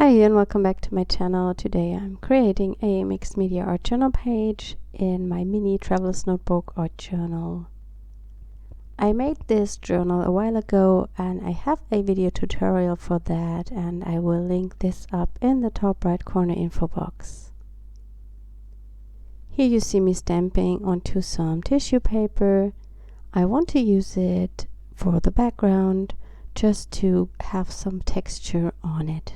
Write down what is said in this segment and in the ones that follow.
Hi and welcome back to my channel. Today I'm creating a mixed media art journal page in my mini traveler's notebook art journal. I made this journal a while ago and I have a video tutorial for that, and I will link this up in the top right corner info box. Here you see me stamping onto some tissue paper. I want to use it for the background just to have some texture on it.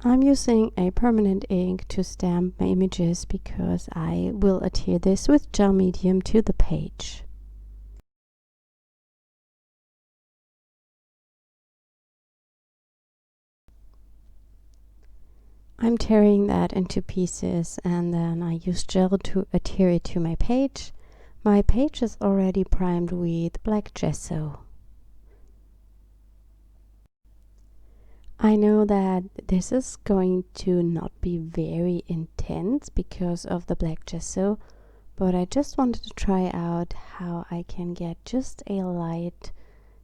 I'm using a permanent ink to stamp my images because I will adhere this with gel medium to the page. I'm tearing that into pieces and then I use gel to adhere it to my page. My page is already primed with black gesso. I know that this is going to not be very intense because of the black gesso, but I just wanted to try out how I can get just a light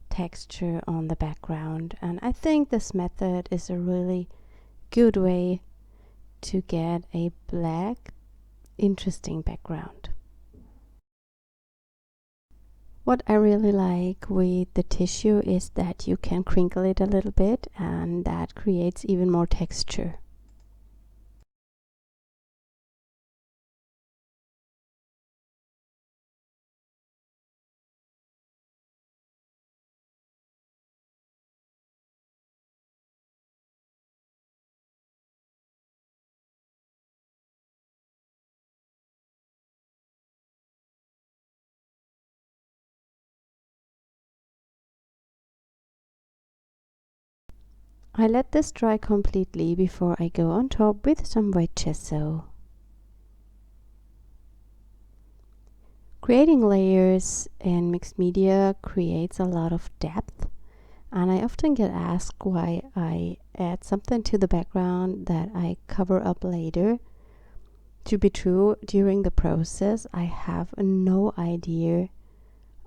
texture on the background, and I think this method is a really good way to get a black, interesting background. What I really like with the tissue is that you can crinkle it a little bit and that creates even more texture. I let this dry completely before I go on top with some white gesso. Creating layers in mixed media creates a lot of depth, and I often get asked why I add something to the background that I cover up later. To be true, during the process I have no idea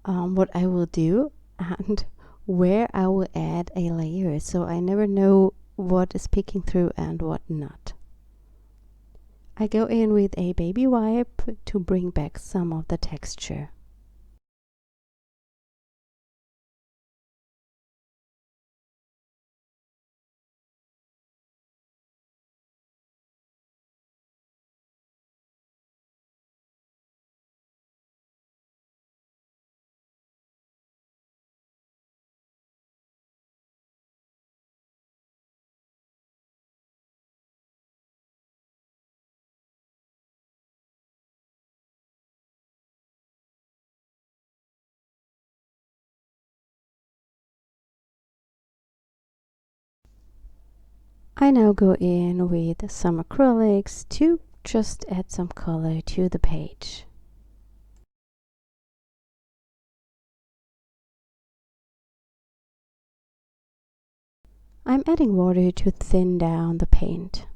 what I will do and where I will add a layer, so I never know what is peeking through and what not. I go in with a baby wipe to bring back some of the texture. I now go in with some acrylics to just add some color to the page. I'm adding water to thin down the paint.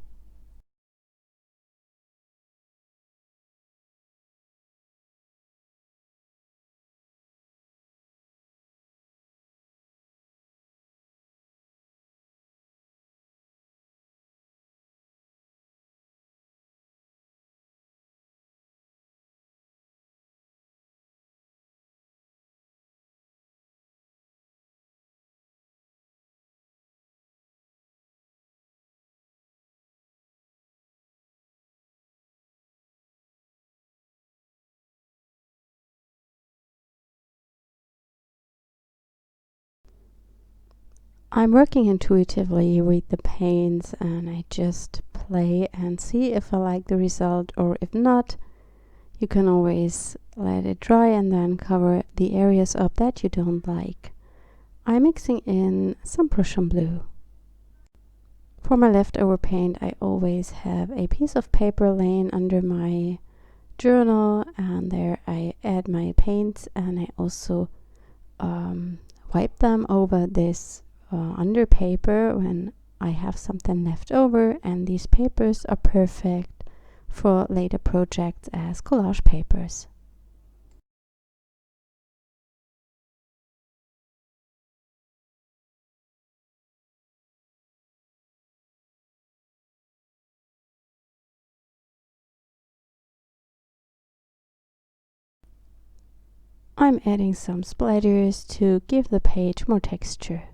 I'm working intuitively with the paints and I just play and see if I like the result, or if not, you can always let it dry and then cover the areas up that you don't like. I'm mixing in some Prussian blue. For my leftover paint, I always have a piece of paper laying under my journal, and there I add my paints, and I also wipe them over this under paper when I have something left over, and these papers are perfect for later projects as collage papers. I'm adding some splatters to give the page more texture.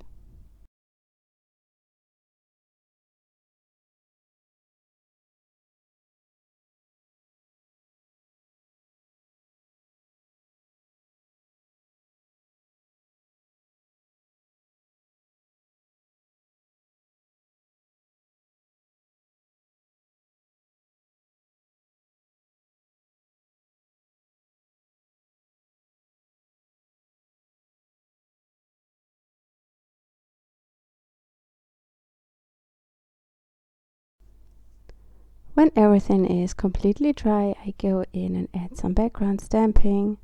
When everything is completely dry, I go in and add some background stamping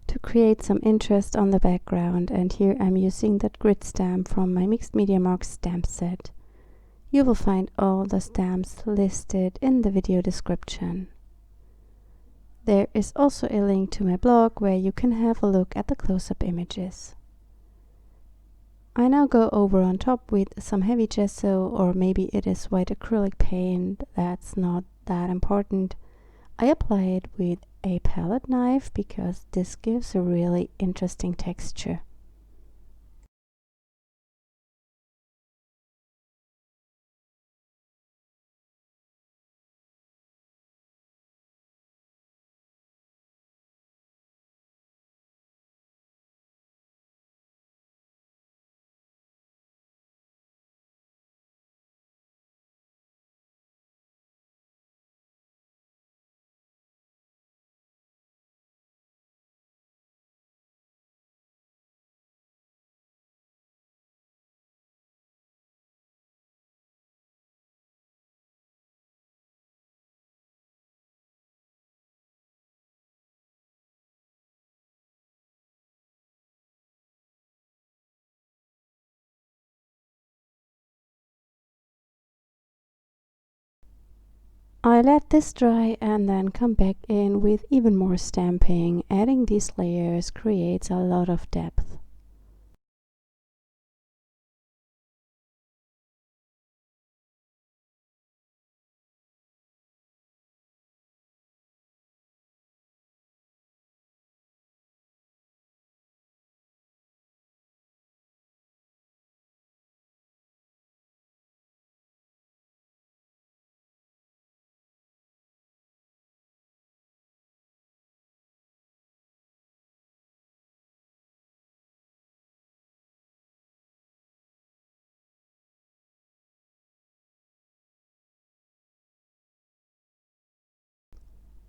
to create some interest on the background, and here I'm using that grid stamp from my Mixed Media Marks stamp set. You will find all the stamps listed in the video description. There is also a link to my blog where you can have a look at the close-up images. I now go over on top with some heavy gesso, or maybe it is white acrylic paint, that's not that important. I apply it with a palette knife because this gives a really interesting texture. I let this dry and then come back in with even more stamping. Adding these layers creates a lot of depth.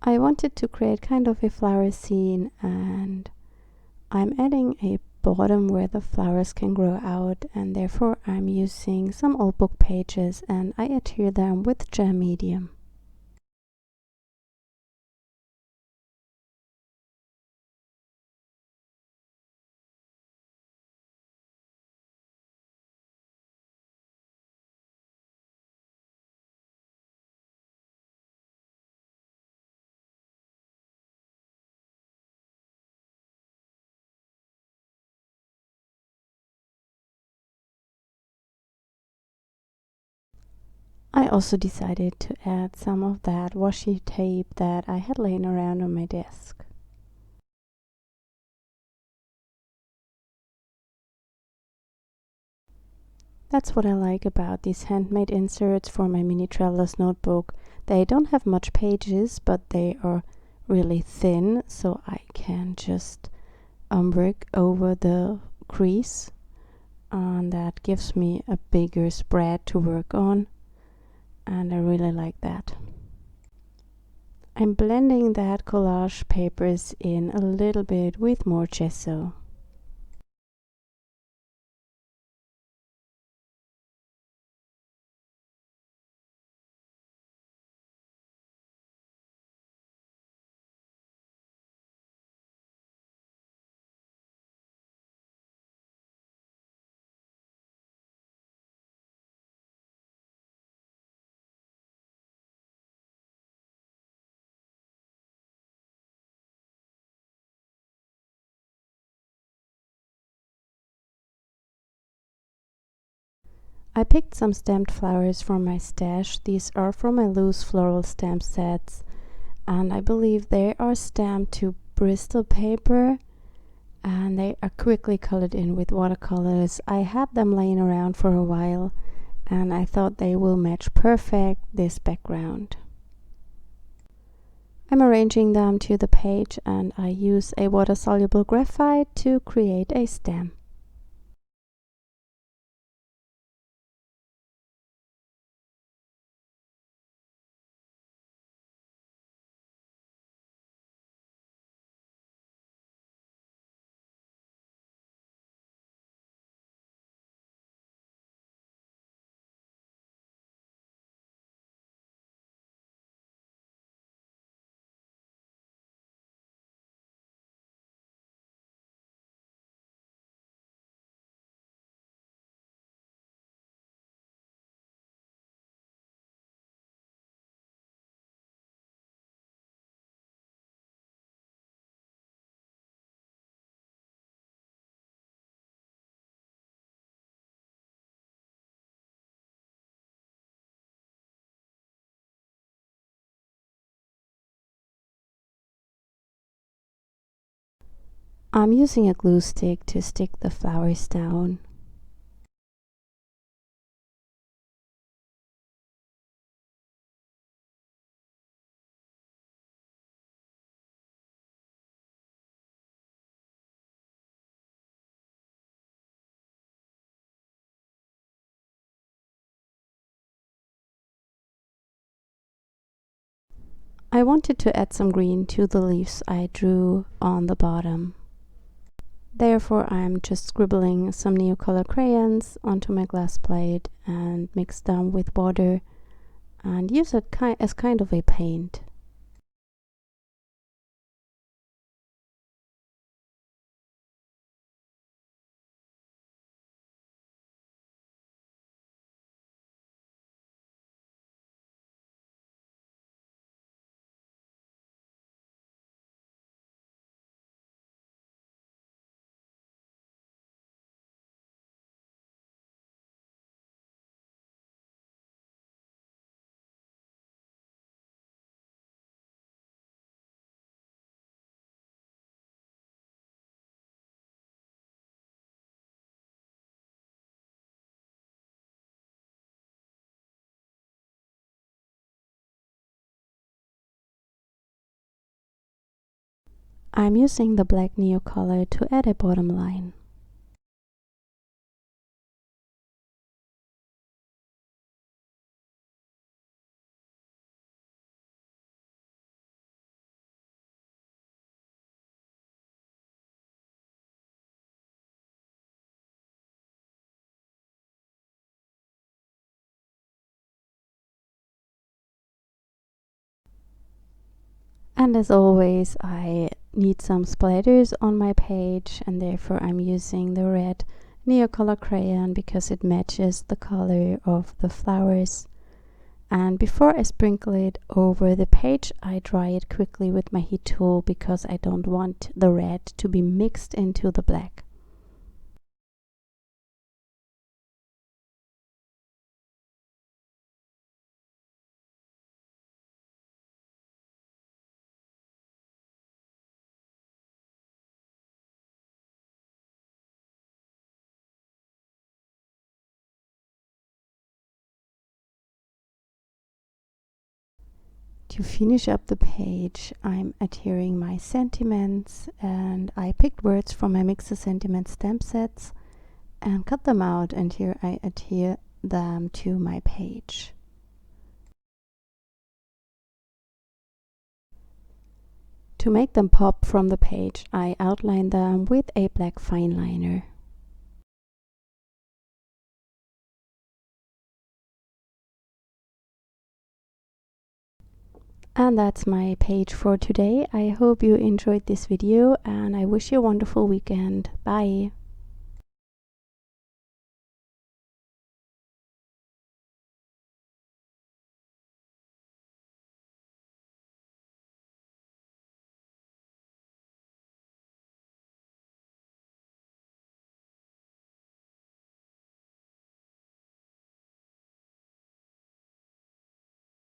I wanted to create kind of a flower scene, and I'm adding a bottom where the flowers can grow out, and therefore I'm using some old book pages and I adhere them with gel medium. I also decided to add some of that washi tape that I had laying around on my desk. That's what I like about these handmade inserts for my mini traveler's notebook. They don't have much pages, but they are really thin, so I can just work over the crease, and that gives me a bigger spread to work on, and I really like that. I'm blending that collage papers in a little bit with more gesso. I picked some stamped flowers from my stash. These are from my loose floral stamp sets, and I believe they are stamped to Bristol paper. and they are quickly colored in with watercolors. I had them laying around for a while and I thought they will match perfect this background. I'm arranging them to the page and I use a water-soluble graphite to create a stem. I'm using a glue stick to stick the flowers down. I wanted to add some green to the leaves I drew on the bottom. Therefore, I'm just scribbling some Neocolor crayons onto my glass plate and mix them with water and use it as kind of a paint. I'm using the black Neocolor to add a bottom line. And as always, I need some splatters on my page, and therefore I'm using the red Neocolor crayon because it matches the color of the flowers. And before I sprinkle it over the page, I dry it quickly with my heat tool because I don't want the red to be mixed into the black. To finish up the page, I'm adhering my sentiments, and I picked words from my Mixer Sentiment stamp sets and cut them out, and here I adhere them to my page. To make them pop from the page, I outline them with a black fine liner. And that's my page for today. I hope you enjoyed this video and I wish you a wonderful weekend. Bye!